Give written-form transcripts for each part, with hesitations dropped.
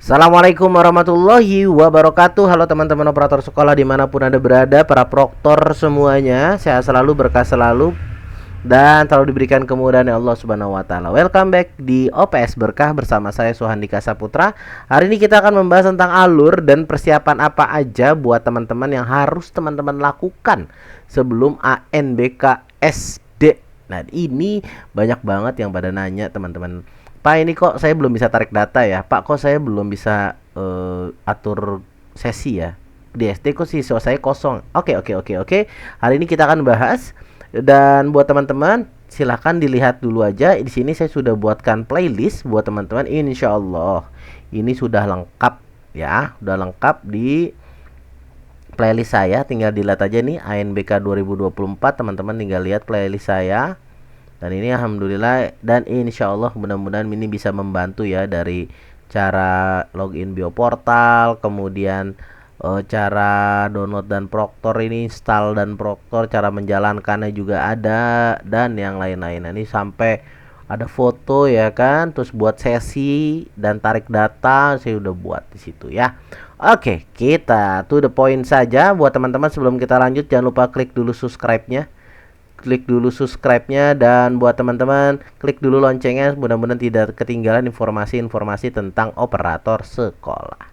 Assalamualaikum warahmatullahi wabarakatuh. Halo teman-teman operator sekolah dimanapun Anda berada, para proktor semuanya, sehat selalu, berkah selalu, dan selalu diberikan kemudahan ya Allah Subhanahu wa taala. Welcome back di OPS Berkah bersama saya Suhandika Saputra. Hari ini kita akan membahas tentang alur dan persiapan apa aja buat teman-teman yang harus teman-teman lakukan sebelum ANBK SD. Nah, ini banyak banget yang pada nanya teman-teman. Pak, ini kok saya belum bisa tarik data ya? Pak, kok saya belum bisa atur sesi ya? Di SD kok siswa saya kosong. Oke. Hari ini kita akan bahas, dan buat teman-teman silahkan dilihat dulu aja. Di sini saya sudah buatkan playlist buat teman-teman. Insya Allah ini sudah lengkap ya, sudah lengkap di playlist saya. Tinggal dilihat aja nih ANBK 2024, teman-teman tinggal lihat playlist saya. Dan ini alhamdulillah, dan insya Allah mudah-mudahan ini bisa membantu ya, dari cara login bioportal, kemudian cara download dan proktor, ini install dan proktor, cara menjalankannya juga ada, dan yang lain-lain. Ini sampai ada foto ya kan, terus buat sesi dan tarik data saya udah buat di situ ya. Oke, kita to the point saja. Buat teman-teman sebelum kita lanjut, jangan lupa klik dulu subscribe-nya. Klik dulu subscribe-nya, dan buat teman-teman klik dulu loncengnya, mudah-mudahan tidak ketinggalan informasi-informasi tentang operator sekolah.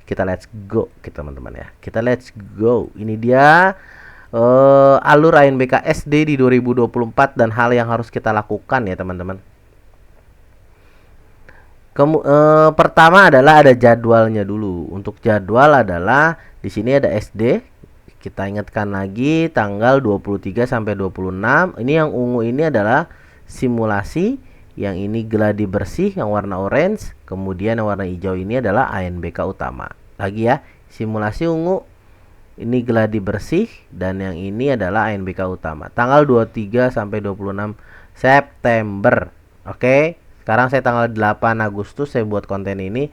Kita let's go teman-teman ya. Kita let's go. Ini dia alur ANBK SD di 2024 dan hal yang harus kita lakukan ya teman-teman. Pertama adalah ada jadwalnya dulu. Untuk jadwal adalah di sini ada SD. Kita ingatkan lagi tanggal 23 sampai 26. Ini yang ungu ini adalah simulasi, yang ini geladi bersih yang warna orange, kemudian yang warna hijau ini adalah ANBK utama. Lagi ya, simulasi ungu, ini geladi bersih, dan yang ini adalah ANBK utama. Tanggal 23 sampai 26 September. Oke. Sekarang saya tanggal 8 Agustus saya buat konten ini.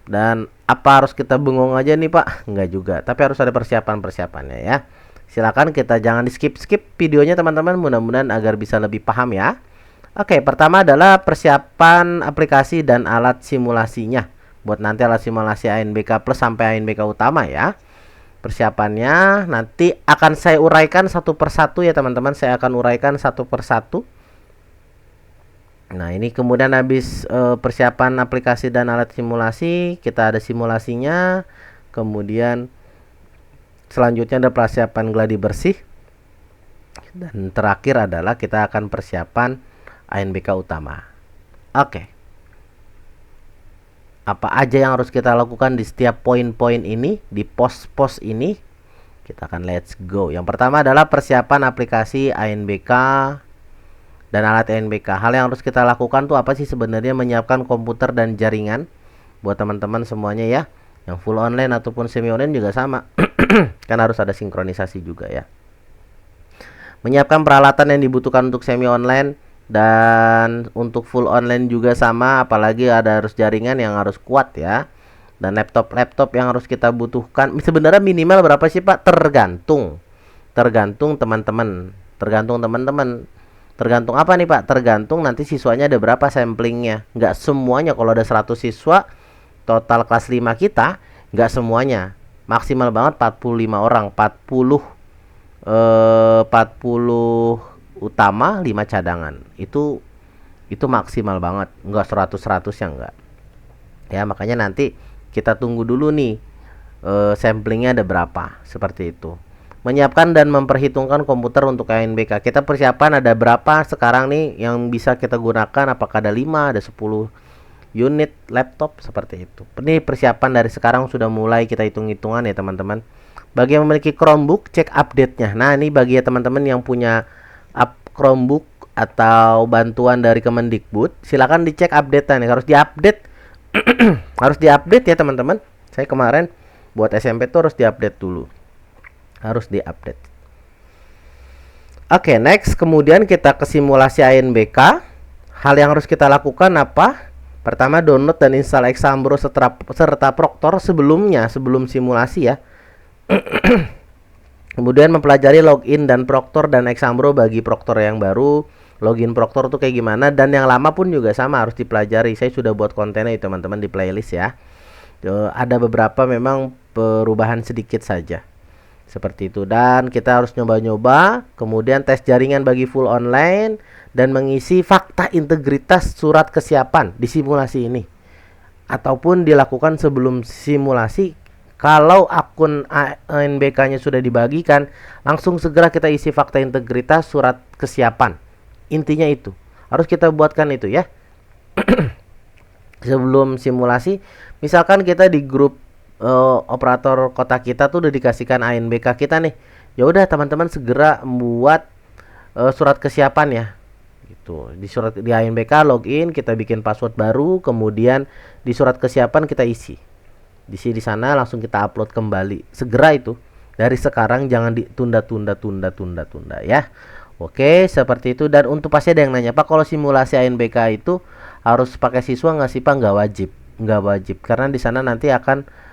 Dan apa harus kita bengong aja nih Pak? Enggak juga, tapi harus ada persiapan-persiapannya ya. Silakan kita jangan di skip videonya teman-teman, mudah-mudahan agar bisa lebih paham ya. Oke, pertama adalah persiapan aplikasi dan alat simulasinya. Buat nanti alat simulasi ANBK plus sampai ANBK utama ya. Persiapannya nanti akan saya uraikan satu persatu ya teman-teman. Saya akan uraikan satu persatu. Nah, ini kemudian habis persiapan aplikasi dan alat simulasi, kita ada simulasinya. Kemudian selanjutnya ada persiapan gladi bersih. Dan terakhir adalah kita akan persiapan ANBK utama. Oke. Apa aja yang harus kita lakukan di setiap poin-poin ini, di pos-pos ini? Kita akan let's go. Yang pertama adalah persiapan aplikasi ANBK dan alat ANBK. Hal yang harus kita lakukan tuh apa sih sebenarnya? Menyiapkan komputer dan jaringan buat teman-teman semuanya ya. Yang full online ataupun semi online juga sama. Kan harus ada sinkronisasi juga ya. Menyiapkan peralatan yang dibutuhkan untuk semi online, dan untuk full online juga sama, apalagi ada harus jaringan yang harus kuat ya. Dan laptop yang harus kita butuhkan sebenarnya minimal berapa sih Pak? Tergantung teman-teman. Tergantung apa nih Pak? Tergantung nanti siswanya ada berapa samplingnya. Nggak semuanya, kalau ada 100 siswa total kelas 5 kita, nggak semuanya. Maksimal banget 45 orang, 40 utama, 5 cadangan. Itu maksimal banget. Nggak 100 ya enggak. Ya, makanya nanti kita tunggu dulu nih samplingnya ada berapa, seperti itu. Menyiapkan dan memperhitungkan komputer untuk ANBK. Kita persiapan ada berapa sekarang nih yang bisa kita gunakan, apakah ada 5, ada 10 unit laptop, seperti itu. Ini persiapan dari sekarang sudah mulai kita hitung-hitungan ya teman-teman. Bagi yang memiliki Chromebook, cek update-nya. Nah, ini bagi ya teman-teman yang punya Chromebook atau bantuan dari Kemendikbud, silakan dicek update-nya. Harus diupdate. Harus diupdate ya teman-teman. Saya kemarin buat SMP tuh harus diupdate dulu. Harus diupdate. Oke, next. Kemudian kita ke simulasi ANBK. Hal yang harus kita lakukan apa? Pertama, download dan install Exambro serta proktor sebelum simulasi ya. Kemudian mempelajari login dan proktor dan Exambro bagi proktor yang baru. login Proktor tuh kayak gimana, dan yang lama pun juga sama harus dipelajari. Saya sudah buat kontennya itu teman-teman di playlist ya. Ada beberapa memang perubahan sedikit saja seperti itu, dan kita harus nyoba-nyoba, kemudian tes jaringan bagi full online, dan mengisi fakta integritas surat kesiapan di simulasi ini, ataupun dilakukan sebelum simulasi. Kalau akun ANBK-nya sudah dibagikan, langsung segera kita isi fakta integritas surat kesiapan. Intinya itu harus kita buatkan itu ya. Sebelum simulasi, misalkan kita di grup operator kota kita tuh udah dikasihkan ANBK kita nih, ya udah teman-teman segera membuat surat kesiapan ya. Gitu. Di ANBK login, kita bikin password baru, kemudian di surat kesiapan kita isi. Di sana langsung kita upload kembali. Segera itu. Dari sekarang jangan ditunda-tunda ya. Oke, seperti itu. Dan untuk pasti ada yang nanya, Pak, kalau simulasi ANBK itu harus pakai siswa nggak sih, Pak? Nggak wajib. Nggak wajib. Karena di sana nanti akan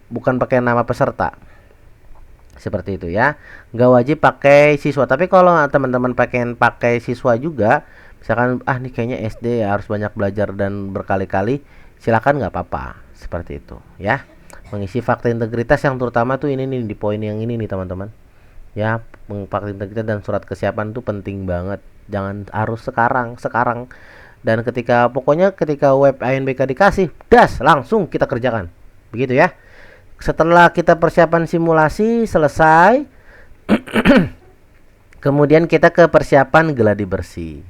bukan pakai nama peserta. Seperti itu ya. Nggak wajib pakai siswa. Tapi kalau teman-teman pengen pakai siswa juga, misalkan nih kayaknya SD ya, harus banyak belajar dan berkali-kali, silakan, nggak apa-apa. Seperti itu ya. Mengisi fakta integritas yang terutama tuh ini nih, di poin yang ini nih teman-teman ya. Fakta integritas dan surat kesiapan tuh penting banget. Jangan harus sekarang. Dan pokoknya ketika web ANBK dikasih, langsung kita kerjakan. Begitu ya. Setelah kita persiapan simulasi selesai, kemudian kita ke persiapan gladi bersih.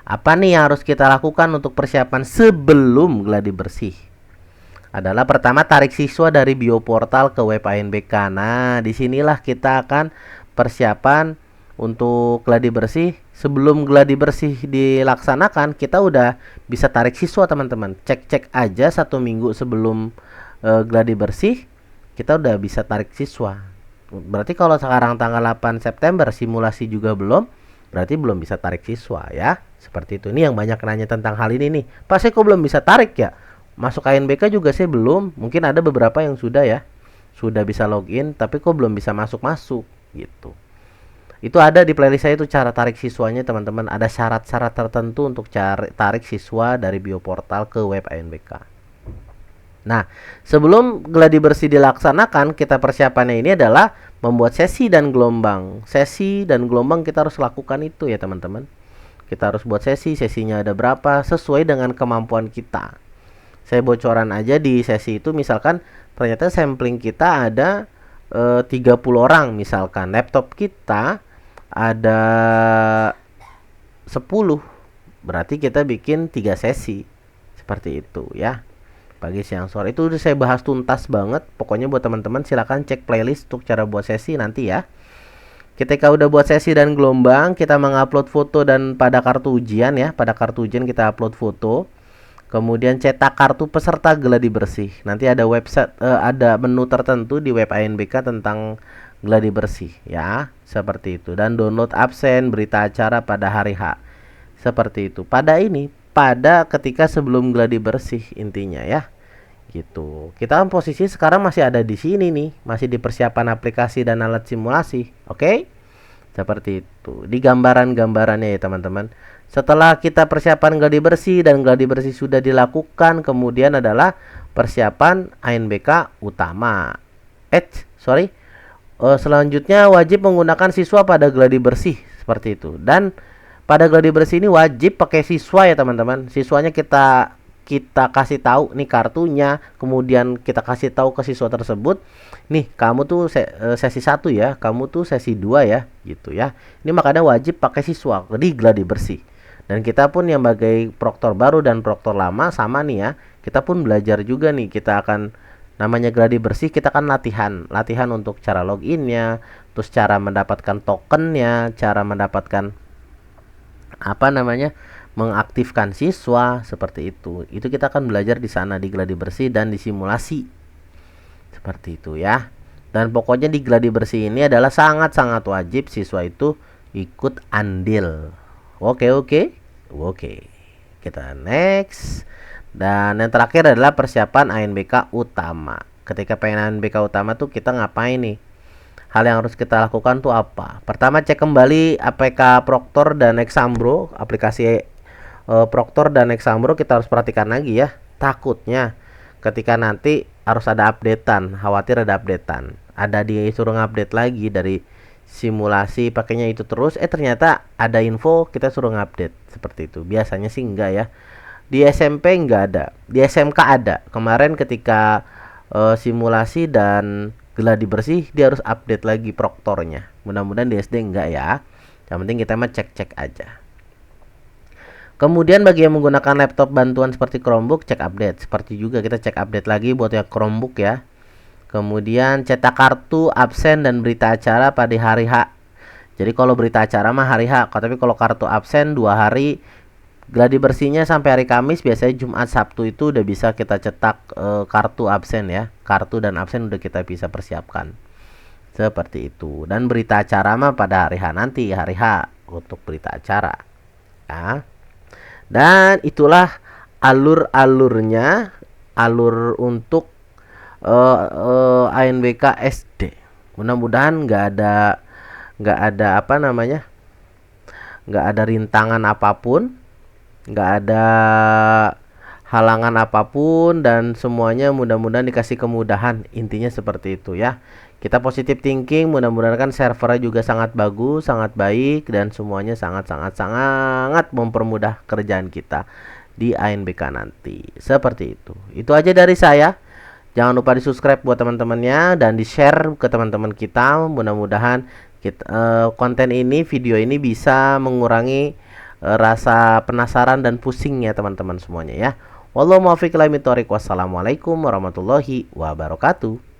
Apa nih yang harus kita lakukan untuk persiapan sebelum gladi bersih? Adalah pertama, tarik siswa dari bioportal ke web ANBK. Nah, disinilah kita akan persiapan untuk gladi bersih. Sebelum gladi bersih dilaksanakan, kita udah bisa tarik siswa teman-teman. Cek aja 1 minggu sebelum gladi bersih, kita udah bisa tarik siswa. Berarti kalau sekarang tanggal 8 September simulasi juga belum, berarti belum bisa tarik siswa ya. Seperti itu. Ini yang banyak nanya tentang hal ini nih. Pak, saya kok belum bisa tarik ya? Masuk ANBK juga saya belum. Mungkin ada beberapa yang sudah ya, sudah bisa login, tapi kok belum bisa masuk gitu. Itu ada di playlist saya itu cara tarik siswanya teman-teman. Ada syarat-syarat tertentu untuk tarik siswa dari bioportal ke web ANBK. Nah, sebelum gladi bersih dilaksanakan, kita persiapannya ini adalah membuat sesi dan gelombang. Sesi dan gelombang kita harus lakukan itu ya teman-teman. Kita harus buat sesinya ada berapa sesuai dengan kemampuan kita. Saya bocoran aja di sesi itu, misalkan ternyata sampling kita ada 30 orang misalkan. Laptop kita ada 10. Berarti kita bikin 3 sesi. Seperti itu ya. Pagi, siang, sore. Itu udah saya bahas tuntas banget. Pokoknya buat teman-teman silakan cek playlist untuk cara buat sesi nanti ya. Ketika udah buat sesi dan gelombang, kita mengupload foto dan pada kartu ujian ya. Pada kartu ujian kita upload foto. Kemudian cetak kartu peserta gladi bersih. Nanti ada website, ada menu tertentu di web ANBK tentang gladi bersih ya. Seperti itu. Dan download absen, berita acara pada hari H. Seperti itu. Pada ketika sebelum gladi bersih intinya ya. Gitu. Kita posisi sekarang masih ada di sini nih, masih di persiapan aplikasi dan alat simulasi. Oke? Seperti itu. Di gambarannya ya teman-teman. Setelah kita persiapan gladi bersih dan gladi bersih sudah dilakukan, kemudian adalah persiapan ANBK utama. Selanjutnya wajib menggunakan siswa pada gladi bersih seperti itu. Dan pada gladi bersih ini wajib pakai siswa ya teman-teman. Siswanya kita kasih tahu nih kartunya, kemudian kita kasih tahu ke siswa tersebut, nih kamu tuh sesi 1 ya, kamu tuh sesi 2 ya, gitu ya. Ini makanya wajib pakai siswa di gladi bersih. Dan kita pun yang sebagai proktor baru dan proktor lama sama nih ya, kita pun belajar juga nih. Kita akan namanya gladi bersih, kita kan latihan untuk cara loginnya, terus cara mendapatkan tokennya, cara mendapatkan mengaktifkan siswa seperti itu. Itu kita akan belajar di sana di gladi bersih dan di simulasi. Seperti itu ya. Dan pokoknya di gladi bersih ini adalah sangat-sangat wajib siswa itu ikut andil. Oke. Kita next. Dan yang terakhir adalah persiapan ANBK utama. Ketika pengen ANBK utama tuh kita ngapain nih? hal yang harus kita lakukan tuh apa? Pertama, cek kembali APK Proctor dan Exambro, aplikasi Proctor dan Exambro kita harus perhatikan lagi ya. Takutnya ketika nanti harus ada updatean, khawatir ada updatean. Ada disuruh ngupdate lagi dari simulasi pakainya itu terus, ternyata ada info kita suruh ngupdate seperti itu. Biasanya sih enggak ya. Di SMP enggak ada, di SMK ada. Kemarin ketika simulasi dan geladi bersih dia harus update lagi proktornya. Mudah-mudahan di SD enggak ya. Yang penting kita mah cek-cek aja. Kemudian bagi yang menggunakan laptop bantuan seperti Chromebook, cek update. Seperti juga kita cek update lagi buat yang Chromebook ya. Kemudian cetak kartu absen dan berita acara pada hari H. Jadi kalau berita acara mah hari H, tapi kalau kartu absen 2 hari, gladi bersihnya sampai hari Kamis, biasanya Jumat Sabtu itu udah bisa kita cetak kartu absen ya. Kartu dan absen udah kita bisa persiapkan. Seperti itu. Dan berita acara mah pada hari H nanti, hari H untuk berita acara. Ya. Dan itulah alur-alurnya, alur untuk ANBK SD. Mudah-mudahan nggak ada apa namanya, nggak ada rintangan apapun, nggak ada halangan apapun, dan semuanya mudah-mudahan dikasih kemudahan. Intinya seperti itu ya. Kita positive thinking, mudah-mudahan kan servernya juga sangat bagus, sangat baik, dan semuanya sangat mempermudah kerjaan kita di ANBK nanti. Seperti itu. Itu aja dari saya. Jangan lupa di subscribe buat teman-temannya dan di share ke teman-teman kita. Mudah-mudahan konten ini, video ini bisa mengurangi rasa penasaran dan pusingnya teman-teman semuanya ya. Wallahu muwaffiq ila aqwamit thoriq. Wassalamualaikum warahmatullahi wabarakatuh.